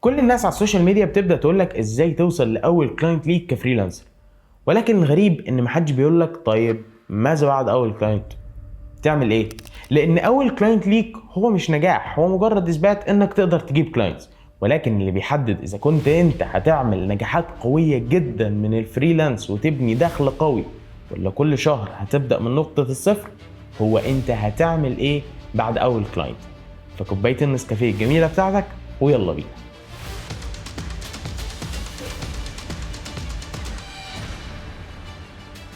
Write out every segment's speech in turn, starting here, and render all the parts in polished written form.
كل الناس على السوشيال ميديا بتبدأ تقولك ازاي توصل لأول كلاينت ليك كفريلانسر، ولكن الغريب ان محدش بيقولك طيب ماذا بعد أول كلاينت؟ تعمل ايه؟ لأن أول كلاينت ليك هو مش نجاح، هو مجرد إثبات انك تقدر تجيب كلاينتس، ولكن اللي بيحدد إذا كنت انت هتعمل نجاحات قوية جدا من الفريلانس وتبني دخل قوي، ولا كل شهر هتبدأ من نقطة الصفر، هو انت هتعمل ايه بعد أول كلاينت. فكوباية النسكافيه الجميلة بتاعتك ويلا بينا.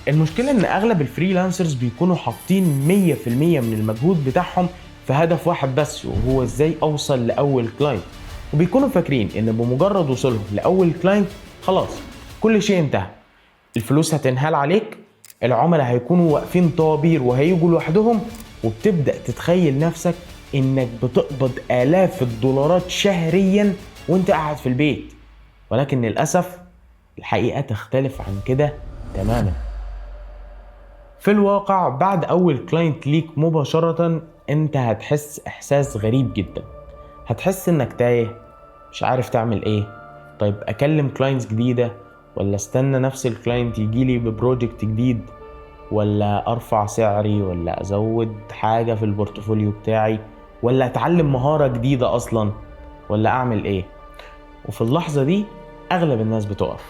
المشكلة ان اغلب الفريلانسرز بيكونوا حاطين 100% من المجهود بتاعهم في هدف واحد بس، وهو ازاي اوصل لاول كلاينت، وبيكونوا فاكرين ان بمجرد وصولهم لاول كلاينت خلاص كل شيء انتهى، الفلوس هتنهال عليك، العملاء هيكونوا واقفين طوابير وهيجوا لوحدهم، وبتبدأ تتخيل نفسك انك بتقبض آلاف الدولارات شهريا وانت قاعد في البيت. ولكن للأسف الحقيقة تختلف عن كده تماما. في الواقع بعد اول كلاينت ليك مباشرة انت هتحس احساس غريب جدا، هتحس انك تايه مش عارف تعمل ايه. طيب اكلم كلاينتس جديدة، ولا استنى نفس الكلاينت يجيلي ببروجكت جديد، ولا ارفع سعري، ولا ازود حاجة في البورتفوليو بتاعي، ولا اتعلم مهارة جديدة اصلا، ولا اعمل ايه؟ وفي اللحظة دي اغلب الناس بتقف.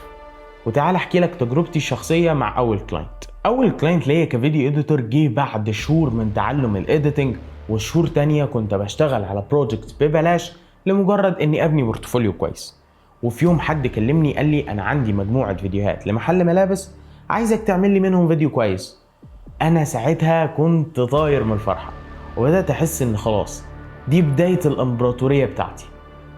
وتعال احكي لك تجربتي الشخصيه مع اول كلاينت. اول كلاينت ليا كفيديو اديتور جه بعد شهور من تعلم الايديتنج، وشهور تانية كنت بشتغل على بروجكت ببلاش لمجرد اني ابني بورتفوليو كويس. وفي يوم حد كلمني قال لي انا عندي مجموعه فيديوهات لمحل ملابس، عايزك تعمل لي منهم فيديو كويس. انا ساعتها كنت طاير من الفرحه، وبدات احس ان خلاص دي بدايه الامبراطوريه بتاعتي.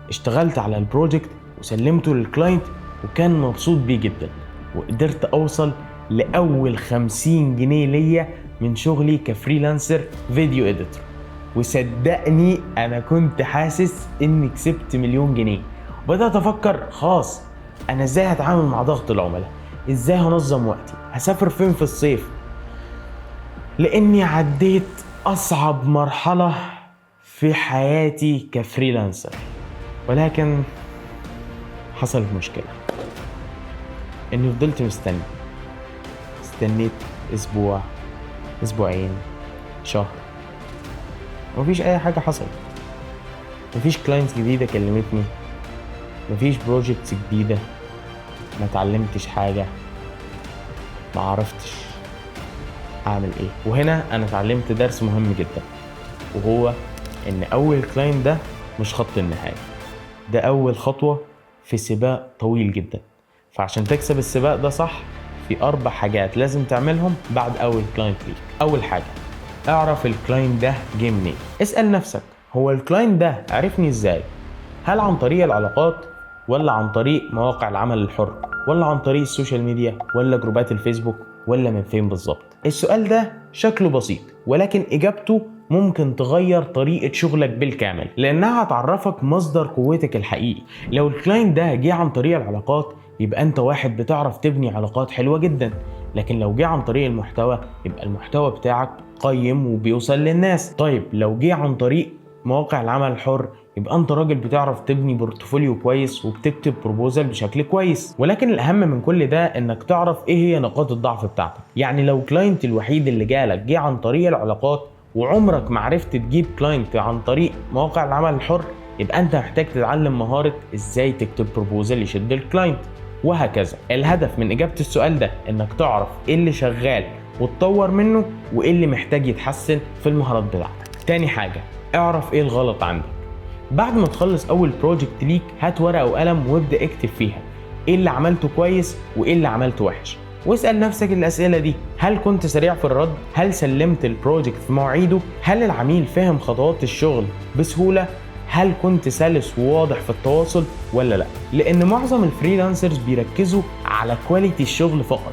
اشتغلت على البروجكت وسلمته للكلاينت، وكان مبسوط بيه جدا، وقدرت اوصل لاول 50 جنيه ليا من شغلي كفريلانسر فيديو اديتور. وصدقني انا كنت حاسس اني كسبت مليون جنيه. وبدأت افكر خلاص انا ازاي هتعامل مع ضغط العملاء، ازاي هنظم وقتي، هسافر فين في الصيف، لاني عديت اصعب مرحلة في حياتي كفريلانسر. ولكن حصلت مشكلة، اني فضلت استنيت اسبوع، اسبوعين، شهر، مفيش اي حاجة حصلت. مفيش كلاينتس جديدة كلمتني، مفيش بروجكتس جديدة، ما اتعلمتش حاجة، ما عرفتش اعمل ايه. وهنا انا اتعلمت درس مهم جدا، وهو ان اول كلاينت ده مش خط النهاية، ده اول خطوة في سباق طويل جدا. فعشان تكسب السباق ده صح، في 4 حاجات لازم تعملهم بعد اول كلاينت ليك. اول حاجة، اعرف الكلاينت ده جه منين. اسأل نفسك هو الكلاينت ده عرفني ازاي؟ هل عن طريق العلاقات، ولا عن طريق مواقع العمل الحر، ولا عن طريق السوشيال ميديا، ولا جروبات الفيسبوك، ولا من فين بالظبط؟ السؤال ده شكله بسيط، ولكن اجابته ممكن تغير طريقة شغلك بالكامل، لانها هتعرفك مصدر قوتك الحقيقي. لو الكلاينت ده جه عن طريق العلاقات، يبقى انت واحد بتعرف تبني علاقات حلوة جدا. لكن لو جه عن طريق المحتوى، يبقى المحتوى بتاعك قيم وبيوصل للناس. طيب لو جه عن طريق مواقع العمل الحر، يبقى انت راجل بتعرف تبني بورتفوليو كويس وبتكتب بروبوزال بشكل كويس. ولكن الاهم من كل ده انك تعرف ايه هي نقاط الضعف بتاعتك. يعني لو كلاينت الوحيد اللي جالك جه عن طريق العلاقات، وعمرك ما عرفت تجيب كلاينت عن طريق مواقع العمل الحر، يبقى انت محتاج تتعلم مهارة ازاي تكتب بروبوزال يشد الكلاينت، وهكذا. الهدف من اجابة السؤال ده انك تعرف ايه اللي شغال وتطور منه، وايه اللي محتاج يتحسن في المهارات بتاعتك. تاني حاجة، اعرف ايه الغلط عندك. بعد ما تخلص اول بروجكت ليك، هات ورقة وقلم وابدأ اكتب فيها ايه اللي عملته كويس وايه اللي عملته وحش. واسأل نفسك الأسئلة دي: هل كنت سريع في الرد؟ هل سلمت البروجكت في مواعيده؟ هل العميل فهم خطوات الشغل بسهولة؟ هل كنت سلس وواضح في التواصل ولا لا؟ لأن معظم الفريلانسرز بيركزوا على كواليتي الشغل فقط،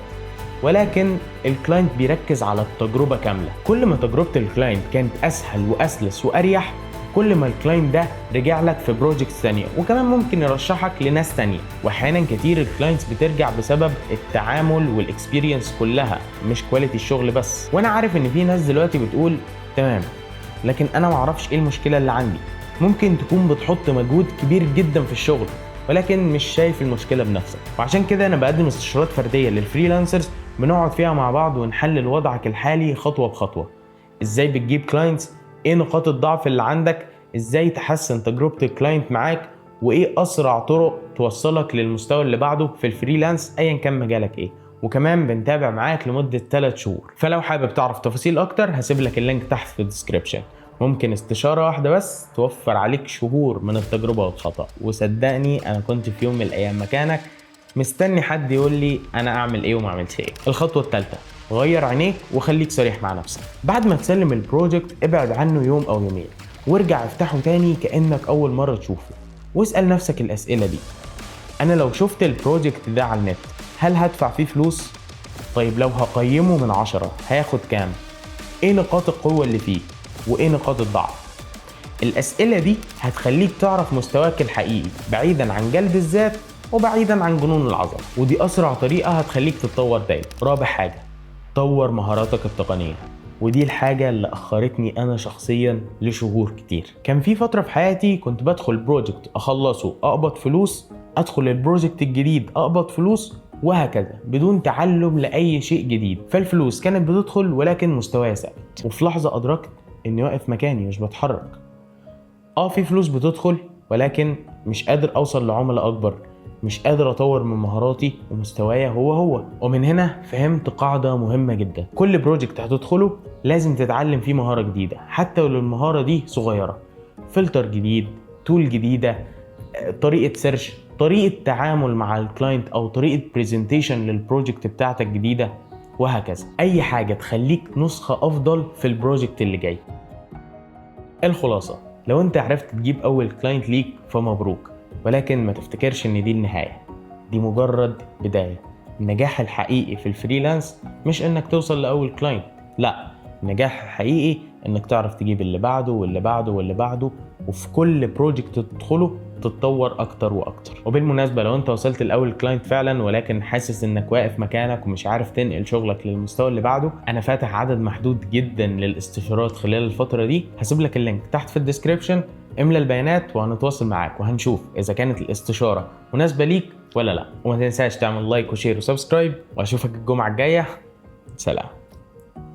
ولكن الكلاينت بيركز على التجربة كاملة. كل ما تجربة الكلاينت كانت أسهل وأسلس وأريح، كل ما الكلاينت ده رجع لك في بروجكت ثانيه، وكمان ممكن يرشحك لناس تانية. واحيانا كتير الكلاينتس بترجع بسبب التعامل والاكسبيرينس كلها، مش كواليتي الشغل بس. وانا عارف ان في ناس دلوقتي بتقول تمام، لكن انا معرفش ايه المشكله اللي عندي. ممكن تكون بتحط مجهود كبير جدا في الشغل ولكن مش شايف المشكلة بنفسك، وعشان كده انا بقدم استشارات فردية للفريلانسرز بنقعد فيها مع بعض ونحلل وضعك الحالي خطوة بخطوة. ازاي بتجيب كلاينتس، ايه نقاط الضعف اللي عندك، ازاي تحسن تجربة الكلاينت معاك، وايه اسرع طرق توصلك للمستوى اللي بعده في الفريلانس ايا كان مجالك ايه. وكمان بنتابع معاك لمدة 3 شهور. فلو حابب تعرف تفاصيل اكتر هسيب لك اللينك تحت في الديسكريبشن. ممكن استشارة واحدة بس توفر عليك شهور من التجربة والخطأ، وصدقني انا كنت في يوم من الايام مكانك مستني حد يقول لي انا اعمل ايه وما اعملش ايه. الخطوة الثالثة، غير عينيك وخليك صريح مع نفسك. بعد ما تسلم البروجكت ابعد عنه يوم او يومين وارجع افتحه تاني كأنك اول مرة تشوفه، واسأل نفسك الاسئلة دي: انا لو شفت البروجكت ده على النت هل هدفع فيه فلوس؟ طيب لو هقيمه من 10 هياخد كام؟ ايه نقاط القوة اللي فيه وايه نقاط الضعف؟ الاسئلة دي هتخليك تعرف مستواك الحقيقي بعيدا عن جلد الذات وبعيدا عن جنون العظمة، ودي اسرع طريقة هتخليك تتطور دايما. رابع حاجة، طور مهاراتك التقنية، ودي الحاجة اللي أخرتني أنا شخصيا لشهور كتير. كان في فترة في حياتي كنت بدخل بروجكت أخلصه أقبض فلوس، أدخل البروجكت الجديد أقبض فلوس، وهكذا بدون تعلم لأي شيء جديد. فالفلوس كانت بتدخل ولكن مستواي ثابت، وفي لحظة أدركت إني واقف مكاني مش بتحرك. في فلوس بتدخل ولكن مش قادر أوصل لعملاء أكبر، مش قادر اطور من مهاراتي ومستوايا هو. ومن هنا فهمت قاعدة مهمة جدا: كل بروجكت هتدخله لازم تتعلم فيه مهارة جديدة، حتى لو المهارة دي صغيرة. فلتر جديد، تول جديدة، طريقة سيرش، طريقة تعامل مع الكلاينت او طريقة بريزنتيشن للبروجكت بتاعتك جديدة، وهكذا. اي حاجة تخليك نسخة افضل في البروجكت اللي جاي. الخلاصة، لو انت عرفت تجيب اول كلاينت ليك فمبروك، ولكن ما تفتكرش ان دي النهاية، دي مجرد بداية. النجاح الحقيقي في الفريلانس مش انك توصل لأول كلاينت، لا، النجاح الحقيقي انك تعرف تجيب اللي بعده واللي بعده واللي بعده، وفي كل بروجكت تدخله تتطور اكتر واكتر. وبالمناسبة لو انت وصلت لأول كلاينت فعلا ولكن حاسس انك واقف مكانك ومش عارف تنقل شغلك للمستوى اللي بعده، انا فاتح عدد محدود جدا للاستشارات خلال الفترة دي. هسيب لك اللينك تحت في الديسكريبشن، املى البيانات وهنتواصل معاك وهنشوف اذا كانت الاستشارة مناسبة ليك ولا لا. وما تنساش تعمل لايك وشير وسبسكرايب، واشوفك الجمعة الجاية. سلام.